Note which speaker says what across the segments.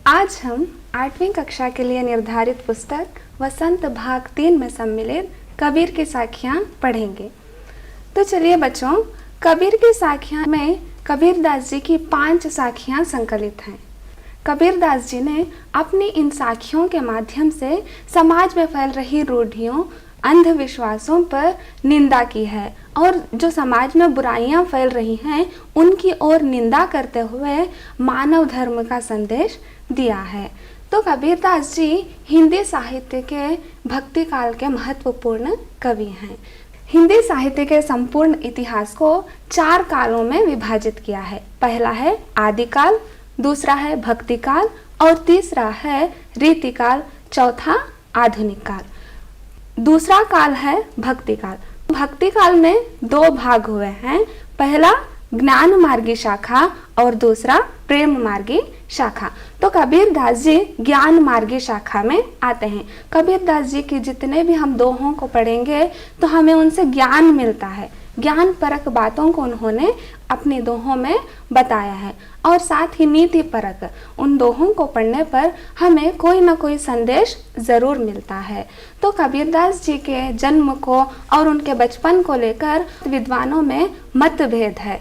Speaker 1: आज हम 8वीं कक्षा के लिए निर्धारित पुस्तक वसंत भाग 3 में सम्मिलित कबीर की साखियाँ पढ़ेंगे। तो चलिए बच्चों, कबीर की साखियाँ में कबीरदास जी की 5 साखियाँ संकलित हैं। कबीरदास जी ने अपनी इन साखियों के माध्यम से समाज में फैल रही रूढ़ियों, अंधविश्वासों पर निंदा की है और जो समाज में बुराइयां फैल रही हैं उनकी ओर निंदा करते हुए मानव धर्म का संदेश दिया है। तो कबीरदास जी हिंदी साहित्य के भक्ति काल के महत्वपूर्ण कवि हैं। हिंदी साहित्य के संपूर्ण इतिहास को 4 कालों में विभाजित किया है। पहला है आदिकाल, दूसरा है भक्ति काल और तीसरा है रीतिकाल, चौथा आधुनिक काल। दूसरा काल है भक्ति काल। भक्ति काल में 2 भाग हुए हैं, पहला ज्ञान मार्गी शाखा और दूसरा प्रेम मार्गी शाखा। तो कबीरदास जी ज्ञान मार्गी शाखा में आते हैं। कबीरदास जी की जितने भी हम दोहों को पढ़ेंगे तो हमें उनसे ज्ञान मिलता है। ज्ञान परक बातों को उन्होंने अपने दोहों में बताया है और साथ ही नीति परक उन दोहों को पढ़ने पर हमें कोई ना कोई संदेश ज़रूर मिलता है। तो कबीरदास जी के जन्म को और उनके बचपन को लेकर विद्वानों में मतभेद है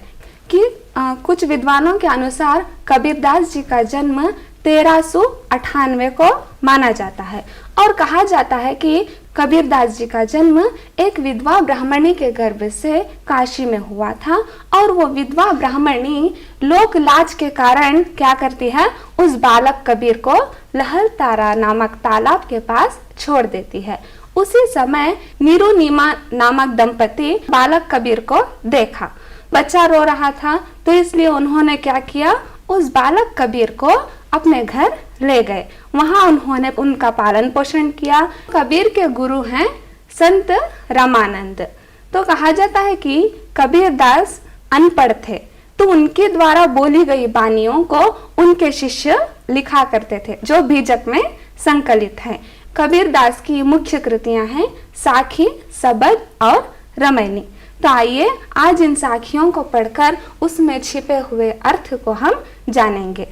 Speaker 1: कि कुछ विद्वानों के अनुसार कबीरदास जी का जन्म 1398 को माना जाता है और कहा जाता है कि कबीरदास जी का जन्म एक विधवा ब्राह्मणी के गर्भ से काशी में हुआ था और वो विधवा ब्राह्मणी लोक लाज के कारण क्या करती है, उस बालक कबीर को लहर तारा नामक तालाब के पास छोड़ देती है। उसी समय नीरू-नीमा नामक दंपति बालक कबीर को देखा, बच्चा रो रहा था, तो इसलिए उन्होंने क्या किया, उस बालक कबीर को अपने घर ले गए। वहां उन्होंने उनका पालन पोषण किया। कबीर के गुरु हैं संत रामानंद। तो कहा जाता है कि कबीरदास अनपढ़ थे, तो उनके द्वारा बोली गई बानियों को उनके शिष्य लिखा करते थे, जो बीजक में संकलित है। कबीरदास की मुख्य कृतियां हैं साखी, सबद और रमैनी। तो आइए आज इन साखियों को पढ़कर उसमें छिपे हुए अर्थ को हम जानेंगे।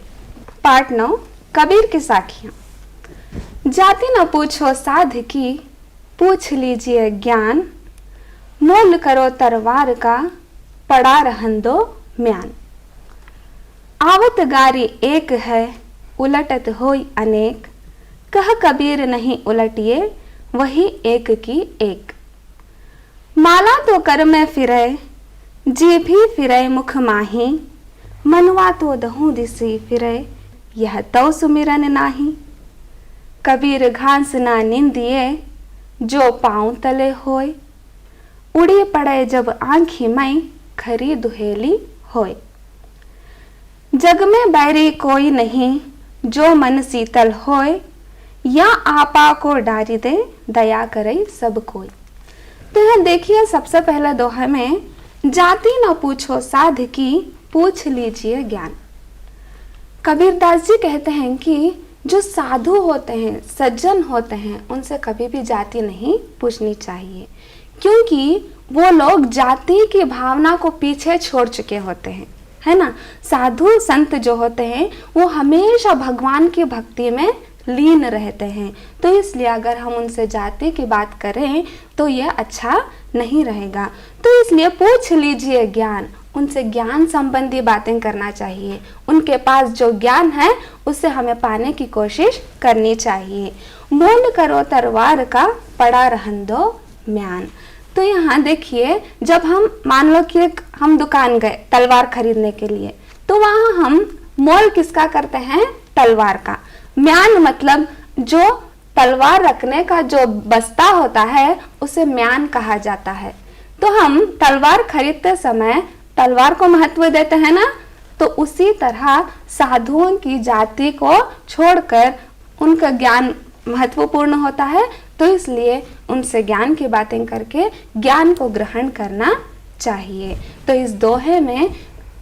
Speaker 1: पार्ट 9, कबीर की साखियां। जाति न पूछो साध की, पूछ लीजिए ज्ञान, मोल करो तरवार का, पड़ा रहन दो म्यान। आवत गारी एक है, उलटत होई अनेक, कह कबीर नहीं उलटिए, वही एक की एक। माला तो कर में फिरे, जी भी फिरे मुख माही, मनवा तो दहु दिसी फिरे, यह तो सुमिरन नाही। कबीर घास ना निंदिए, जो पाँव तले होय, उड़ी पड़े जब आँखी मई, खरी दुहेली होय। जग में बैरी कोई नहीं, जो मन शीतल होय, या आपा को डारी दे, दया करे सब कोई। तो यहाँ देखिए, सबसे पहला दोहा में जाति न पूछो साध की, पूछ लीजिए ज्ञान। कबीरदास जी कहते हैं कि जो साधु होते हैं, सज्जन होते हैं, उनसे कभी भी जाति नहीं पूछनी चाहिए, क्योंकि वो लोग जाति की भावना को पीछे छोड़ चुके होते हैं, है ना। साधु संत जो होते हैं वो हमेशा भगवान की भक्ति में लीन रहते हैं। तो इसलिए अगर हम उनसे जाति की बात करें तो यह अच्छा नहीं रहेगा। तो इसलिए पूछ लीजिए ज्ञान, उनसे ज्ञान संबंधी बातें करना चाहिए। उनके पास जो ज्ञान है उसे हमें पाने की कोशिश करनी चाहिए। मोल करो तरवार का, पड़ा रहन दो म्यान। तो यहाँ देखिए, जब हम मान लो कि हम दुकान गए तलवार खरीदने के लिए, तो वहाँ हम मोल किसका करते हैं, तलवार का। म्यान मतलब जो तलवार रखने का जो बस्ता होता है उसे म्यान कहा जाता है। तो हम तलवार खरीदते समय तलवार को महत्व देते हैं ना, तो उसी तरह साधुओं की जाति को छोड़कर उनका ज्ञान महत्वपूर्ण होता है। तो इसलिए उनसे ज्ञान की बातें करके ज्ञान को ग्रहण करना चाहिए। तो इस दोहे में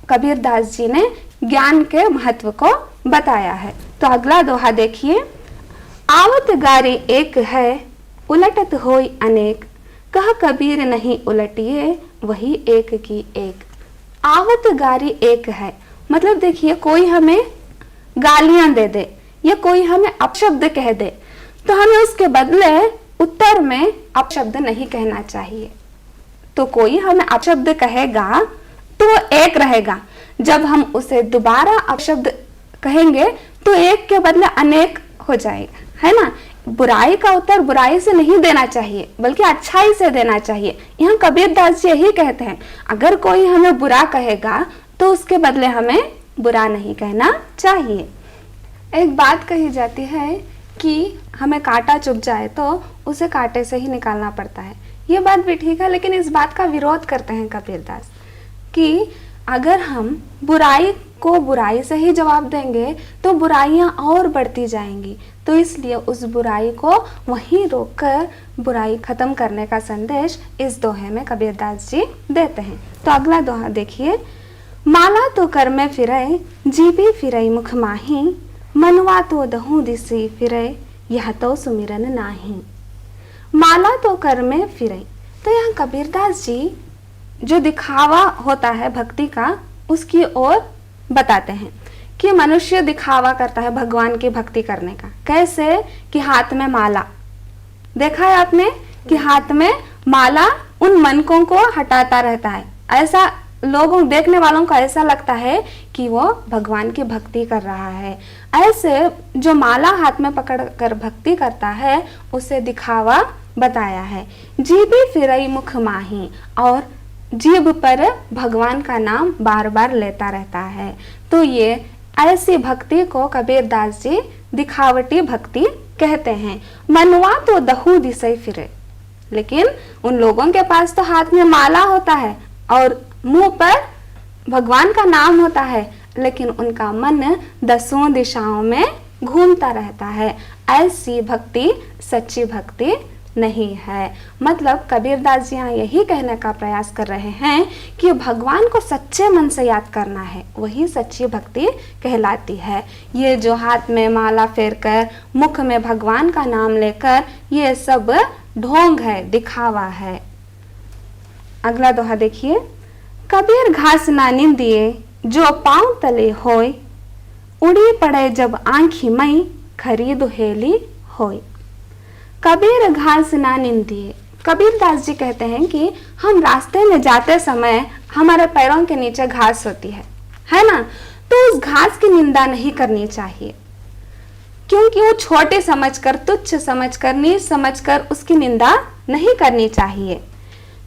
Speaker 1: कबीरदास जी ने ज्ञान के महत्व को बताया है। तो अगला दोहा देखिए, आवत गारी एक है, उलटत होई अनेक, कह कबीर नहीं उलटिए, वही एक की एक। आवत गारी एक है मतलब देखिए, कोई हमें गालियां दे दे या कोई हमें अपशब्द कह दे तो हमें उसके बदले उत्तर में अपशब्द नहीं कहना चाहिए। तो कोई हमें अपशब्द कहेगा तो वो एक रहेगा, जब हम उसे दोबारा अपशब्द कहेंगे तो एक के बदले अनेक हो जाएगा, है ना। बुराई का उत्तर बुराई से नहीं देना चाहिए बल्कि अच्छाई से देना चाहिए। यहाँ कबीरदास जी यही कहते हैं, अगर कोई हमें बुरा कहेगा तो उसके बदले हमें बुरा नहीं कहना चाहिए। एक बात कही जाती है कि हमें कांटा चुभ जाए तो उसे कांटे से ही निकालना पड़ता है। ये बात भी ठीक है, लेकिन इस बात का विरोध करते हैं कबीरदास कि अगर हम बुराई को बुराई से ही जवाब देंगे तो बुराइयां और बढ़ती जाएंगी। तो इसलिए उस बुराई को वहीं रोककर बुराई खत्म करने का संदेश इस दोहे में कबीरदास जी देते हैं। तो अगला दोहा देखिए, माला तो कर में फिरे जीबी फिरई मुख माही, मनवा तो दहू दिसी फिरे यह तो सुमिरन नाही। माला तो कर में फिरे, तो यहाँ कबीरदास जी जो दिखावा होता है भक्ति का उसकी ओर बताते हैं कि मनुष्य दिखावा करता है भगवान की भक्ति करने का। कैसे कि हाथ में माला, देखा है आपने कि हाथ में माला उन मनकों को हटाता रहता है। ऐसा लोगों देखने वालों को ऐसा लगता है कि वो भगवान की भक्ति कर रहा है। ऐसे जो माला हाथ में पकड़कर भक्ति करता है उसे दिखावा बताया है। जीबी फिरई मुख माही, और जीभ पर भगवान का नाम बार बार लेता रहता है। तो ये ऐसी भक्ति को कबीरदास जी दिखावटी भक्ति कहते हैं। मनवा तो दहू दिसई फिरे, लेकिन उन लोगों के पास तो हाथ में माला होता है और मुंह पर भगवान का नाम होता है, लेकिन उनका मन दसों दिशाओं में घूमता रहता है। ऐसी भक्ति सच्ची भक्ति नहीं है। मतलब कबीरदास जी यहाँ यही कहने का प्रयास कर रहे हैं कि भगवान को सच्चे मन से याद करना है, वही सच्ची भक्ति कहलाती है। ये जो हाथ में माला फेरकर मुख में भगवान का नाम लेकर, ये सब ढोंग है, दिखावा है। अगला दोहा देखिए, कबीर घास ना निंदिए जो पांव तले होय, उड़ी पड़े जब आंखी मई खरी दुहेली होय। कबीर घास ना निंदिए, कबीरदास जी कहते हैं कि हम रास्ते में जाते समय हमारे पैरों के नीचे घास होती है ना, तो उस घास की निंदा नहीं करनी चाहिए, क्योंकि वो छोटे समझकर, तुच्छ समझकर, नीच समझकर उसकी निंदा नहीं करनी चाहिए।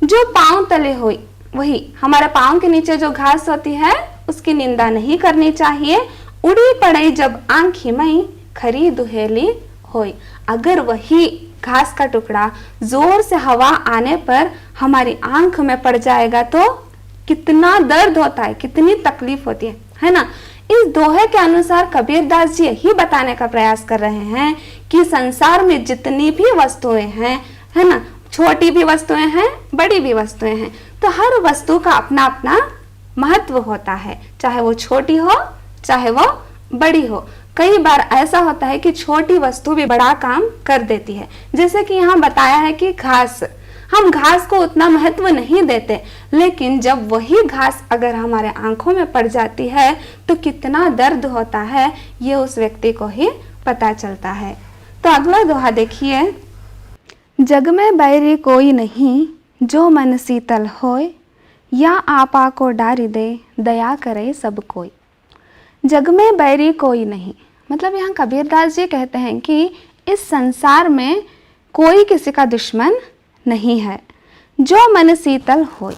Speaker 1: जो पांव तले हुई, वही हमारे पांव के नीचे जो घास होती है उसकी निंदा नहीं करनी चाहिए। उड़ी पड़े जब आंखी मई खरी दुहेली होई, अगर वही घास का टुकड़ा जोर से हवा आने पर हमारी आंख में पड़ जाएगा तो कितना दर्द होता है, कितनी तकलीफ होती है ना। इस दोहे के अनुसार कबीरदास जी यही बताने का प्रयास कर रहे हैं कि संसार में जितनी भी वस्तुएं हैं, है ना, छोटी भी वस्तुएं हैं, बड़ी भी वस्तुएं हैं, तो हर वस्तु का अपना अपना महत्व होता है, चाहे वो छोटी हो चाहे वो बड़ी हो। कई बार ऐसा होता है कि छोटी वस्तु भी बड़ा काम कर देती है। जैसे कि यहाँ बताया है कि घास, हम घास को उतना महत्व नहीं देते, लेकिन जब वही घास अगर हमारे आंखों में पड़ जाती है तो कितना दर्द होता है, ये उस व्यक्ति को ही पता चलता है। तो अगला दोहा देखिए, जग में बैरी कोई नहीं जो मन शीतल होय, या आपा को डारी दे दया करे सब कोई। जग में बैरी कोई नहीं, मतलब यहाँ कबीरदास जी कहते हैं कि इस संसार में कोई किसी का दुश्मन नहीं है। जो मन शीतल होय,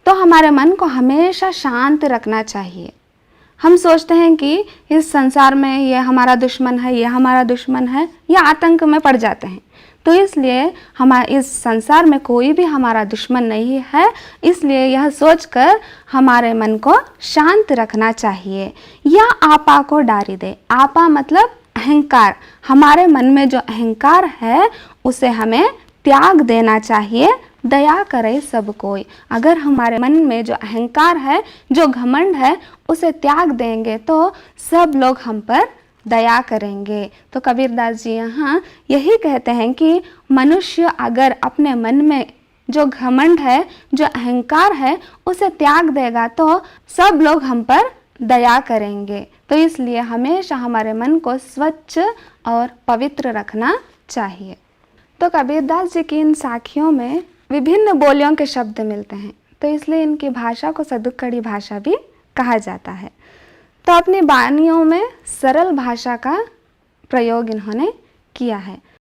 Speaker 1: तो हमारे मन को हमेशा शांत रखना चाहिए। हम सोचते हैं कि इस संसार में ये हमारा दुश्मन है, ये हमारा दुश्मन है, या आतंक में पड़ जाते हैं। तो इसलिए हमारे इस संसार में कोई भी हमारा दुश्मन नहीं है, इसलिए यह सोचकर हमारे मन को शांत रखना चाहिए। या आपा को डारी दे, आपा मतलब अहंकार, हमारे मन में जो अहंकार है उसे हमें त्याग देना चाहिए। दया करे सब कोई, अगर हमारे मन में जो अहंकार है, जो घमंड है, उसे त्याग देंगे तो सब लोग हम पर दया करेंगे। तो कबीरदास जी यहाँ यही कहते हैं कि मनुष्य अगर अपने मन में जो घमंड है, जो अहंकार है, उसे त्याग देगा तो सब लोग हम पर दया करेंगे। तो इसलिए हमेशा हमारे मन को स्वच्छ और पवित्र रखना चाहिए। तो कबीरदास जी की इन साखियों में विभिन्न बोलियों के शब्द मिलते हैं, तो इसलिए इनकी भाषा को सदुक्कड़ी भाषा भी कहा जाता है। तो अपनी वाणियों में सरल भाषा का प्रयोग इन्होंने किया है।